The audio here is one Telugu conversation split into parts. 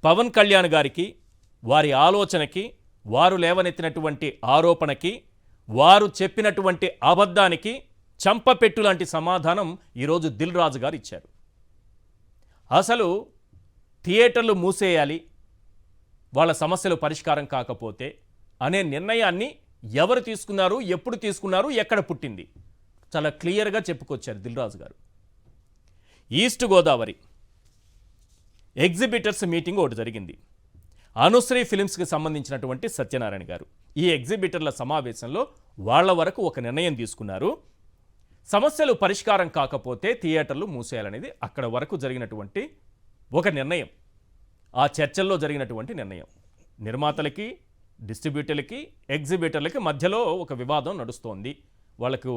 పవన్ కళ్యాణ్ గారికి, వారి ఆలోచనకి, వారు లేవనెత్తినటువంటి ఆరోపణకి, వారు చెప్పినటువంటి అబద్ధానికి చంపపెట్టు లాంటి సమాధానం ఈరోజు దిల్ రాజు గారు ఇచ్చారు. అసలు థియేటర్లు మూసేయాలి వాళ్ళ సమస్యలు పరిష్కారం కాకపోతే అనే నిర్ణయాన్ని ఎవరు తీసుకున్నారు, ఎప్పుడు తీసుకున్నారు, ఎక్కడ పుట్టింది చాలా క్లియర్గా చెప్పుకొచ్చారు దిల్ రాజు గారు. ఈస్ట్ గోదావరి ఎగ్జిబిటర్స్ మీటింగ్ ఒకటి జరిగింది. అనుశ్రీ ఫిలిమ్స్కి సంబంధించినటువంటి సత్యనారాయణ గారు ఈ ఎగ్జిబిటర్ల సమావేశంలో వాళ్ళ వరకు ఒక నిర్ణయం తీసుకున్నారు. సమస్యలు పరిష్కారం కాకపోతే థియేటర్లు మూసేయాలనేది అక్కడ వరకు జరిగినటువంటి ఒక నిర్ణయం, ఆ చర్చల్లో జరిగినటువంటి నిర్ణయం. నిర్మాతలకి, డిస్ట్రిబ్యూటర్లకి, ఎగ్జిబిటర్లకి మధ్యలో ఒక వివాదం నడుస్తోంది. వాళ్ళకు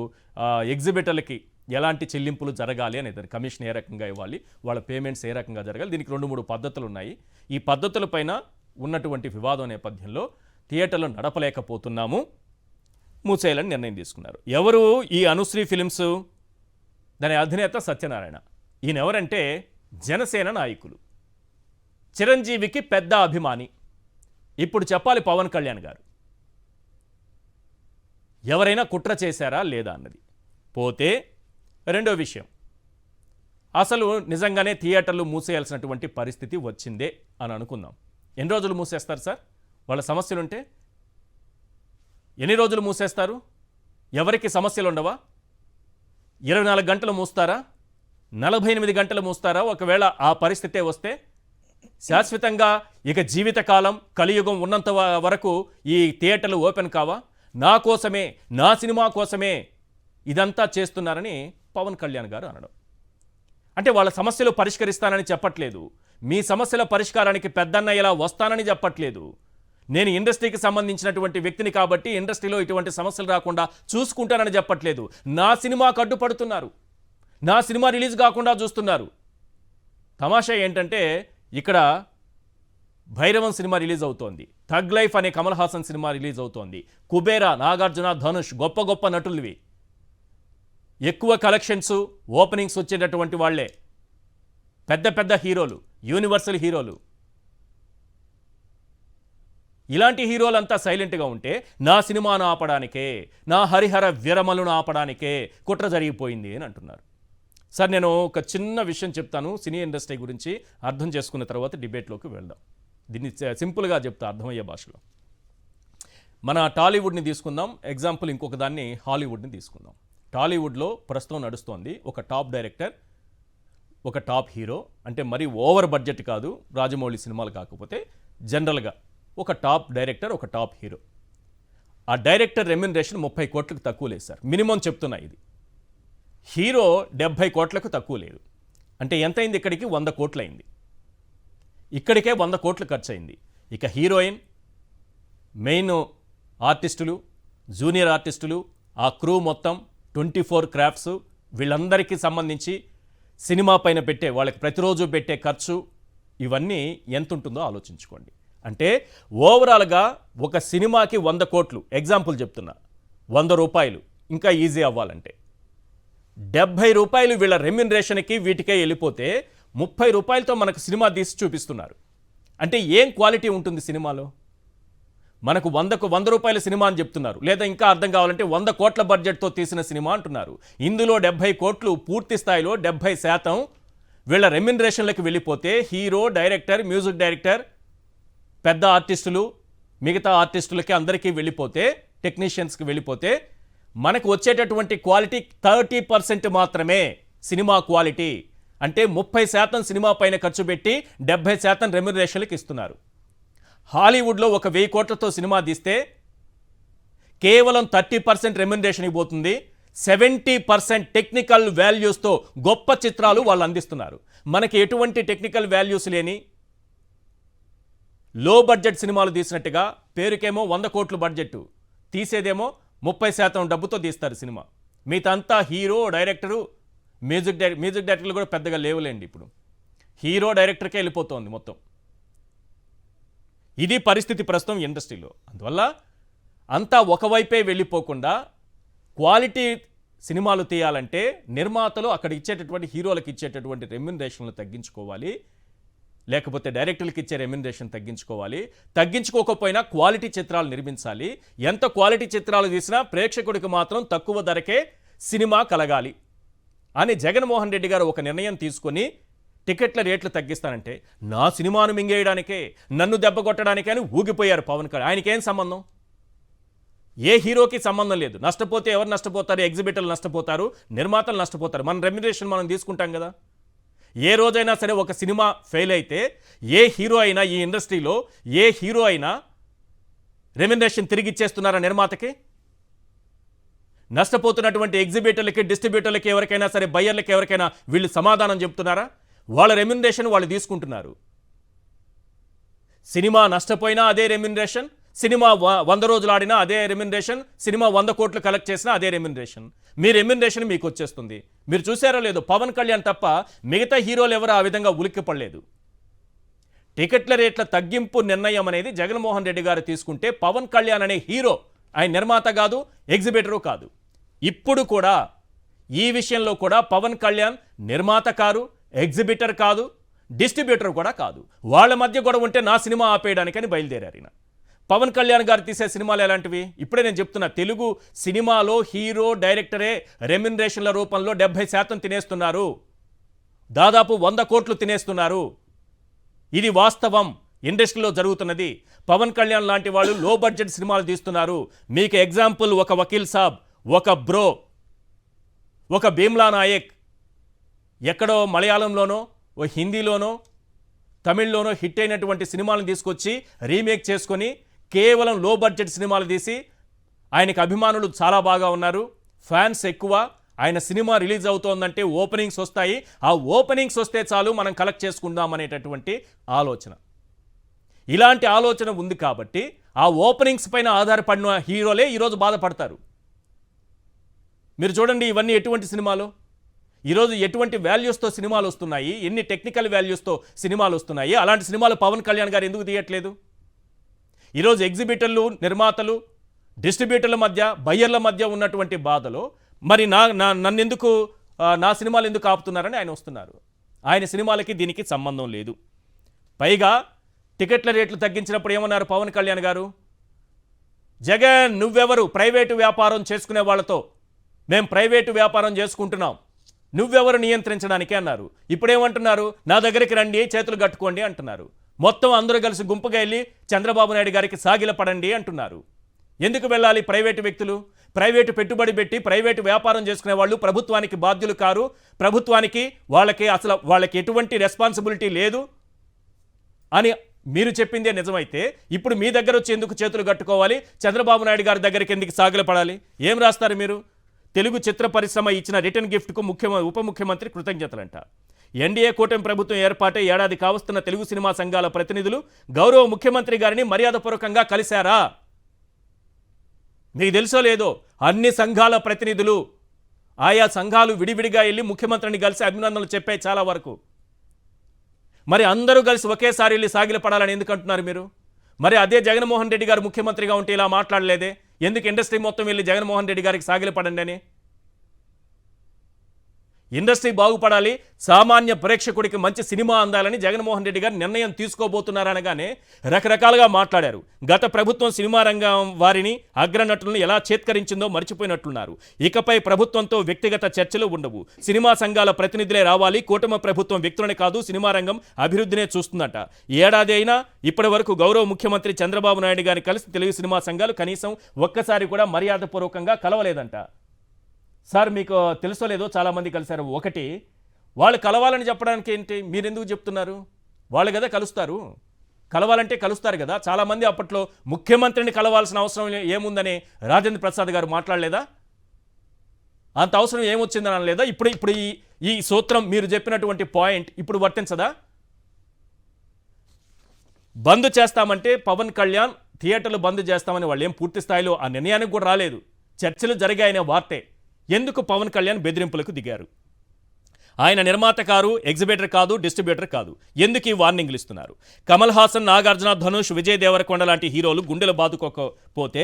ఎగ్జిబిటర్లకి ఎలాంటి చెల్లింపులు జరగాలి అనేది, కమిషన్ ఏ రకంగా ఇవ్వాలి, వాళ్ళ పేమెంట్స్ ఏ రకంగా జరగాలి, దీనికి 2-3 పద్ధతులు ఉన్నాయి. ఈ పద్ధతులపైన ఉన్నటువంటి వివాదం నేపథ్యంలో థియేటర్లు నడపలేకపోతున్నాము, మూసేయాలని నిర్ణయం తీసుకున్నారు. ఎవరు ఈ అనుశ్రీ ఫిలిమ్స్? దాని అధినేత సత్యనారాయణ. ఈయన ఎవరంటే జనసేన నాయకులు, చిరంజీవికి పెద్ద అభిమాని. ఇప్పుడు చెప్పాలి పవన్ కళ్యాణ్ గారు ఎవరైనా కుట్ర చేశారా లేదా అన్నది. పోతే రెండో విషయం, అసలు నిజంగానే థియేటర్లు మూసేయాల్సినటువంటి పరిస్థితి వచ్చిందే అని అనుకుందాం. ఎన్ని రోజులు మూసేస్తారు సార్? వాళ్ళ సమస్యలుంటే ఎన్ని రోజులు మూసేస్తారు? ఎవరికి సమస్యలు ఉండవా? 24 గంటలు మూస్తారా? 48 గంటలు మూస్తారా? ఒకవేళ ఆ పరిస్థితే వస్తే శాశ్వతంగా ఇక జీవితకాలం కలియుగం ఉన్నంత వరకు ఈ థియేటర్లు ఓపెన్ కావా? నా కోసమే, నా సినిమా కోసమే ఇదంతా చేస్తున్నారని పవన్ కళ్యాణ్ గారు అనడం. అంటే వాళ్ళ సమస్యలు పరిష్కరిస్తానని చెప్పట్లేదు, మీ సమస్యల పరిష్కారానికి పెద్దన్నయ్యలా వస్తానని చెప్పట్లేదు. నేను ఇండస్ట్రీకి సంబంధించినటువంటి వ్యక్తిని కాబట్టి ఇండస్ట్రీలో ఇటువంటి సమస్యలు రాకుండా చూసుకుంటానని చెప్పట్లేదు. నా సినిమాకు అడ్డుపడుతున్నారు, నా సినిమా రిలీజ్ కాకుండా చూస్తున్నారు. తమాషా ఏంటంటే ఇక్కడ భైరవం సినిమా రిలీజ్ అవుతోంది, థగ్ లైఫ్ అనే కమల్ హాసన్ సినిమా రిలీజ్ అవుతోంది, కుబేరా, నాగార్జున, ధనుష్ గొప్ప గొప్ప నటులువి, ఎక్కువ కలెక్షన్స్, ఓపెనింగ్స్ వచ్చేటటువంటి వాళ్లే, పెద్ద పెద్ద హీరోలు, యూనివర్సల్ హీరోలు. ఇలాంటి హీరోలంతా సైలెంట్గా ఉంటే నా సినిమాను ఆపడానికే, నా హరిహర విరమలను ఆపడానికే కుట్ర జరిగిపోయింది అని అంటున్నారు. సార్ నేను ఒక చిన్న విషయం చెప్తాను సినీ ఇండస్ట్రీ గురించి, అర్థం చేసుకున్న తర్వాత డిబేట్లోకి వెళ్దాం. దీన్ని సింపుల్గా చెప్తా అర్థమయ్యే భాషలో. మన టాలీవుడ్ని తీసుకుందాం ఎగ్జాంపుల్, ఇంకొక దాన్ని హాలీవుడ్ని తీసుకుందాం. టాలీవుడ్లో ప్రస్తుతం నడుస్తోంది ఒక టాప్ డైరెక్టర్, ఒక టాప్ హీరో, అంటే మరీ ఓవర్ బడ్జెట్ కాదు, రాజమౌళి సినిమాలు కాకపోతే జనరల్గా ఒక టాప్ డైరెక్టర్, ఒక టాప్ హీరో. ఆ డైరెక్టర్ రెమ్యునరేషన్ 30 కోట్లకు తక్కువ లేదు సార్, మినిమం చెప్తున్నా ఇది. హీరో 70 కోట్లకు తక్కువ లేదు. అంటే ఎంత అయింది? ఇక్కడికి 100 కోట్లు అయింది. ఇక్కడికే 100 కోట్లు ఖర్చు అయింది. ఇక హీరోయిన్, మెయిన్ ఆర్టిస్టులు, జూనియర్ ఆర్టిస్టులు, ఆ క్రూ మొత్తం 24 క్రాఫ్ట్స్, వీళ్ళందరికీ సంబంధించి సినిమా పైన పెట్టే, వాళ్ళకి ప్రతిరోజు పెట్టే ఖర్చు, ఇవన్నీ ఎంత ఉంటుందో ఆలోచించుకోండి. అంటే ఓవరాల్గా ఒక సినిమాకి 100 కోట్లు, ఎగ్జాంపుల్ చెప్తున్నా, 100 రూపాయలు ఇంకా ఈజీ అవ్వాలంటే 70 రూపాయలు వీళ్ళ రెమ్యునరేషన్కి వీటికే వెళ్ళిపోతే 30 రూపాయలతో మనకు సినిమా తీసి చూపిస్తున్నారు. అంటే ఏం క్వాలిటీ ఉంటుంది సినిమాలో? మనకు 100 రూపాయల సినిమా అని చెప్తున్నారు, లేదా ఇంకా అర్థం కావాలంటే 100 కోట్ల బడ్జెట్తో తీసిన సినిమా అంటున్నారు. ఇందులో 70 కోట్లు పూర్తి స్థాయిలో 70% వీళ్ళ రెమ్యునరేషన్లకు వెళ్ళిపోతే హీరో, డైరెక్టర్, మ్యూజిక్ డైరెక్టర్, పెద్ద ఆర్టిస్టులు, మిగతా ఆర్టిస్టులకి అందరికీ వెళ్ళిపోతే, టెక్నీషియన్స్కి వెళ్ళిపోతే మనకు వచ్చేటటువంటి క్వాలిటీ 30% మాత్రమే సినిమా క్వాలిటీ. అంటే 30% సినిమా పైన ఖర్చు పెట్టి 70% రెమ్యునరేషన్లకు ఇస్తున్నారు. హాలీవుడ్లో ఒక 1000 కోట్లతో సినిమా తీస్తే కేవలం 30% రెమ్యునరేషన్ ఇవ్వబోతుంది. 70% టెక్నికల్ వాల్యూస్తో గొప్ప చిత్రాలు వాళ్ళు అందిస్తున్నారు. మనకి ఎటువంటి టెక్నికల్ వాల్యూస్ లేని లో బడ్జెట్ సినిమాలు తీసినట్టుగా పేరుకేమో 100 కోట్ల బడ్జెట్, తీసేదేమో 30% డబ్బుతో తీస్తారు సినిమా. మిగతా హీరో, డైరెక్టరు, మ్యూజిక్ డైరెక్టర్లు కూడా పెద్దగా లేవులేండి. ఇప్పుడు హీరో, డైరెక్టర్కే వెళ్ళిపోతుంది మొత్తం. ఇది పరిస్థితి ప్రస్తుతం ఇండస్ట్రీలో. అందువల్ల అంతా ఒకవైపే వెళ్ళిపోకుండా క్వాలిటీ సినిమాలు తీయాలంటే నిర్మాతలు అక్కడ ఇచ్చేటటువంటి హీరోలకు ఇచ్చేటటువంటి రెమ్యునరేషన్లు తగ్గించుకోవాలి, లేకపోతే డైరెక్టర్లకు ఇచ్చే రెమ్యునరేషన్ తగ్గించుకోవాలి. తగ్గించుకోకపోయినా క్వాలిటీ చిత్రాలు నిర్మించాలి. ఎంత క్వాలిటీ చిత్రాలు తీసినా ప్రేక్షకుడికి మాత్రం తక్కువ ధరకే సినిమా కలగాలి అని జగన్మోహన్ రెడ్డి గారు ఒక నిర్ణయం తీసుకొని టికెట్ల రేట్లు తగ్గిస్తానంటే నా సినిమాను మింగేయడానికే, నన్ను దెబ్బ కొట్టడానికే అని ఊగిపోయారు పవన్ కళ్యాణ్. ఆయనకేం సంబంధం? ఏ హీరోకి సంబంధం లేదు. నష్టపోతే ఎవరు నష్టపోతారు? ఎగ్జిబిటర్లు నష్టపోతారు, నిర్మాతలు నష్టపోతారు. మన రెమ్యునరేషన్ మనం తీసుకుంటాం కదా. ఏ రోజైనా సరే ఒక సినిమా ఫెయిల్ అయితే ఏ హీరో అయినా, ఈ ఇండస్ట్రీలో ఏ హీరో అయినా రెమ్యునరేషన్ తిరిగి ఇచ్చేస్తున్నారా నిర్మాతకి? నష్టపోతున్నటువంటి ఎగ్జిబిటర్లకి, డిస్ట్రిబ్యూటర్లకి, ఎవరికైనా సరే బయ్యర్లకి ఎవరికైనా వీళ్ళు సమాధానం చెప్తున్నారా? వాళ్ళ రెమ్యునరేషన్ వాళ్ళు తీసుకుంటున్నారు. సినిమా నష్టపోయినా అదే రెమ్యునరేషన్, సినిమా 100 రోజులు ఆడినా అదే రెమ్యునరేషన్, సినిమా 100 కోట్లు కలెక్ట్ చేసినా అదే రెమ్యునరేషన్. మీ రెమ్యునరేషన్ మీకు వచ్చేస్తుంది. మీరు చూసారో లేదో, పవన్ కళ్యాణ్ తప్ప మిగతా హీరోలు ఎవరు ఆ విధంగా ఉలిక్కిపడలేదు. టికెట్ల రేట్ల తగ్గింపు నిర్ణయం అనేది జగన్మోహన్ రెడ్డి గారు తీసుకుంటే పవన్ కళ్యాణ్ అనే హీరో, ఆయన నిర్మాత కాదు, ఎగ్జిబిటరు కాదు. ఇప్పుడు కూడా ఈ విషయంలో కూడా పవన్ కళ్యాణ్ నిర్మాత కాదు, ఎగ్జిబిటర్ కాదు, డిస్ట్రిబ్యూటర్ కూడా కాదు. వాళ్ళ మధ్య గొడవ ఉంటే నా సినిమా ఆపేయడానికని బయలుదేరారు. పవన్ కళ్యాణ్ గారు తీసే సినిమాలు ఎలాంటివి? ఇప్పుడే నేను చెప్తున్నా, తెలుగు సినిమాలో హీరో డైరెక్టరే రెమ్యునరేషన్ల రూపంలో 70% తినేస్తున్నారు. దాదాపు 100 కోట్లు తినేస్తున్నారు. ఇది వాస్తవం, ఇండస్ట్రీలో జరుగుతున్నది. పవన్ కళ్యాణ్ లాంటి వాళ్ళు లో బడ్జెట్ సినిమాలు తీస్తున్నారు. మీకు ఎగ్జాంపుల్ ఒక వకీల్ సాబ్, ఒక బ్రో, ఒక భీమ్లా నాయక్, ఎక్కడో మలయాళంలోనో ఓ హిందీలోనో తమిళ్లోనో హిట్ అయినటువంటి సినిమాలను తీసుకొచ్చి రీమేక్ చేసుకొని కేవలం లో బడ్జెట్ సినిమాలు తీసి, ఆయనకు అభిమానులు చాలా బాగా ఉన్నారు, ఫ్యాన్స్ ఎక్కువ. ఆయన సినిమా రిలీజ్ అవుతోందంటే ఓపెనింగ్స్ వస్తాయి, ఆ ఓపెనింగ్స్ వస్తే చాలు మనం కలెక్ట్ చేసుకుందాం అనేటటువంటి ఆలోచన. ఇలాంటి ఆలోచన ఉంది కాబట్టి ఆ ఓపెనింగ్స్ పైన ఆధారపడిన హీరోలే ఈరోజు బాధపడతారు. మీరు చూడండి, ఇవన్నీ ఎటువంటి సినిమాలు, ఈరోజు ఎటువంటి వాల్యూస్తో సినిమాలు వస్తున్నాయి, ఎన్ని టెక్నికల్ వాల్యూస్తో సినిమాలు వస్తున్నాయి. అలాంటి సినిమాలు పవన్ కళ్యాణ్ గారు ఎందుకు తీయట్లేదు? ఈరోజు ఎగ్జిబిటర్లు, నిర్మాతలు, డిస్ట్రిబ్యూటర్ల మధ్య, బయ్యర్ల మధ్య ఉన్నటువంటి బాధలో మరి నన్నెందుకు, నా సినిమాలు ఎందుకు ఆపుతున్నారని ఆయన వస్తున్నారు. ఆయన సినిమాలకి దీనికి సంబంధం లేదు. పైగా టికెట్ల రేట్లు తగ్గించినప్పుడు ఏమన్నారు పవన్ కళ్యాణ్ గారు? జగన్ నువ్వెవరు ప్రైవేటు వ్యాపారం చేసుకునే వాళ్ళతో, మేము ప్రైవేటు వ్యాపారం చేసుకుంటున్నాం, నువ్వెవరు నియంత్రించడానికి అన్నారు. ఇప్పుడేమంటున్నారు? నా దగ్గరికి రండి, చేతులు కట్టుకోండి అంటున్నారు. మొత్తం అందరూ కలిసి గుంపుగా వెళ్ళి చంద్రబాబు నాయుడు గారికి సాగిలపడండి అంటున్నారు. ఎందుకు వెళ్ళాలి ప్రైవేటు వ్యక్తులు? ప్రైవేటు పెట్టుబడి పెట్టి ప్రైవేటు వ్యాపారం చేసుకునే వాళ్ళు ప్రభుత్వానికి బాధ్యులు కారు. ప్రభుత్వానికి వాళ్ళకి ఎటువంటి రెస్పాన్సిబిలిటీ లేదు అని మీరు చెప్పిందే నిజమైతే ఇప్పుడు మీ దగ్గర వచ్చి ఎందుకు చేతులు కట్టుకోవాలి? చంద్రబాబు నాయుడు గారి దగ్గరికి ఎందుకు సాగిలపడాలి? ఏం రాస్తారు మీరు? తెలుగు చిత్ర పరిశ్రమ ఇచ్చిన రిటర్న్ గిఫ్ట్కు ఉప ముఖ్యమంత్రి కృతజ్ఞతలంట. ఎన్డీఏ కూటమి ప్రభుత్వం ఏర్పాటై ఏడాది కావస్తున్న తెలుగు సినిమా సంఘాల ప్రతినిధులు గౌరవ ముఖ్యమంత్రి గారిని మర్యాదపూర్వకంగా కలిశారా? మీకు తెలుసో లేదో, అన్ని సంఘాల ప్రతినిధులు, ఆయా సంఘాలు విడివిడిగా వెళ్ళి ముఖ్యమంత్రిని కలిసి అభినందనలు చెప్పాయి చాలా వరకు. మరి అందరూ కలిసి ఒకేసారి వెళ్ళి సాగిలపడాలని ఎందుకు అంటున్నారు మీరు? మరి అదే జగన్మోహన్ రెడ్డి గారు ముఖ్యమంత్రిగా ఉంటే ఇలా మాట్లాడలేదే? ఎందుకు ఇండస్ట్రీ మొత్తం వెళ్ళి జగన్మోహన్ రెడ్డి గారికి సాగిలపడండి అని? ఇండస్ట్రీ బాగుపడాలి, సామాన్య ప్రేక్షకుడికి మంచి సినిమా అందాలని జగన్మోహన్ రెడ్డి గారు నిర్ణయం తీసుకోబోతున్నారనగానే రకరకాలుగా మాట్లాడారు. గత ప్రభుత్వం సినిమా రంగం వారిని, అగ్రనటులను ఎలా చేత్కరించిందో మర్చిపోయినట్లున్నారు. ఇకపై ప్రభుత్వంతో వ్యక్తిగత చర్చలు ఉండవు, సినిమా సంఘాల ప్రతినిధులే రావాలి. కూటమి ప్రభుత్వం వ్యక్తులనే కాదు, సినిమా రంగం అభివృద్ధినే చూస్తుందట. ఏడాది అయినా ఇప్పటి వరకు గౌరవ ముఖ్యమంత్రి చంద్రబాబు నాయుడు గారిని కలిసి తెలుగు సినిమా సంఘాలు కనీసం ఒక్కసారి కూడా మర్యాదపూర్వకంగా కలవలేదంట. సార్ మీకు తెలుసో లేదో, చాలామంది కలిశారు. ఒకటి, వాళ్ళు కలవాలని చెప్పడానికి ఏంటి, మీరెందుకు చెప్తున్నారు? వాళ్ళు కదా కలుస్తారు, కలవాలంటే కలుస్తారు కదా. చాలామంది అప్పట్లో ముఖ్యమంత్రిని కలవాల్సిన అవసరం ఏముందని రాజేంద్ర ప్రసాద్ గారు మాట్లాడలేదా? అంత అవసరం ఏమొచ్చిందని అనలేదా? ఇప్పుడు ఈ సూత్రం మీరు చెప్పినటువంటి పాయింట్ ఇప్పుడు వర్తించదా? బంద్ చేస్తామంటే పవన్ కళ్యాణ్ థియేటర్లు బంద్ చేస్తామని వాళ్ళు ఏం పూర్తి స్థాయిలో ఆ నిర్ణయానికి కూడా రాలేదు. చర్చలు జరిగాయనే వార్తే. ఎందుకు పవన్ కళ్యాణ్ బెదిరింపులకు దిగారు? ఆయన నిర్మాత కారు, ఎగ్జిబిటర్ కాదు, డిస్ట్రిబ్యూటర్ కాదు. ఎందుకు ఈ వార్నింగ్లు ఇస్తున్నారు? కమల్ హాసన్, నాగార్జున, ధనుష్, విజయ్ దేవరకొండ లాంటి హీరోలు గుండెలు బాదుకోకపోతే,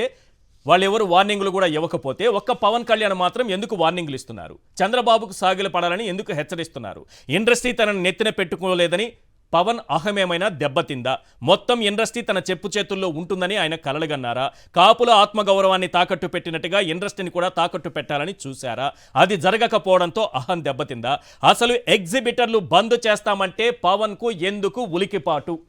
వాళ్ళెవరు వార్నింగ్లు కూడా ఇవ్వకపోతే, ఒక్క పవన్ కళ్యాణ్ మాత్రం ఎందుకు వార్నింగ్లు ఇస్తున్నారు? చంద్రబాబుకు సాగిలపడాలని ఎందుకు హెచ్చరిస్తున్నారు? ఇండస్ట్రీ తనని నెత్తిన పెట్టుకోలేదని పవన్ అహమేమైనా దెబ్బతిందా? మొత్తం ఇండస్ట్రీ తన చెప్పు చేతుల్లో ఉంటుందని ఆయన కలలుగన్నారా? కాపుల ఆత్మగౌరవాన్ని తాకట్టు పెట్టినట్టుగా ఇండస్ట్రీని కూడా తాకట్టు పెట్టాలని చూశారా? అది జరగకపోవడంతో అహం దెబ్బతిందా? అసలు ఎగ్జిబిటర్లు బంద్ చేస్తామంటే పవన్కు ఎందుకు ఉలికిపాటు?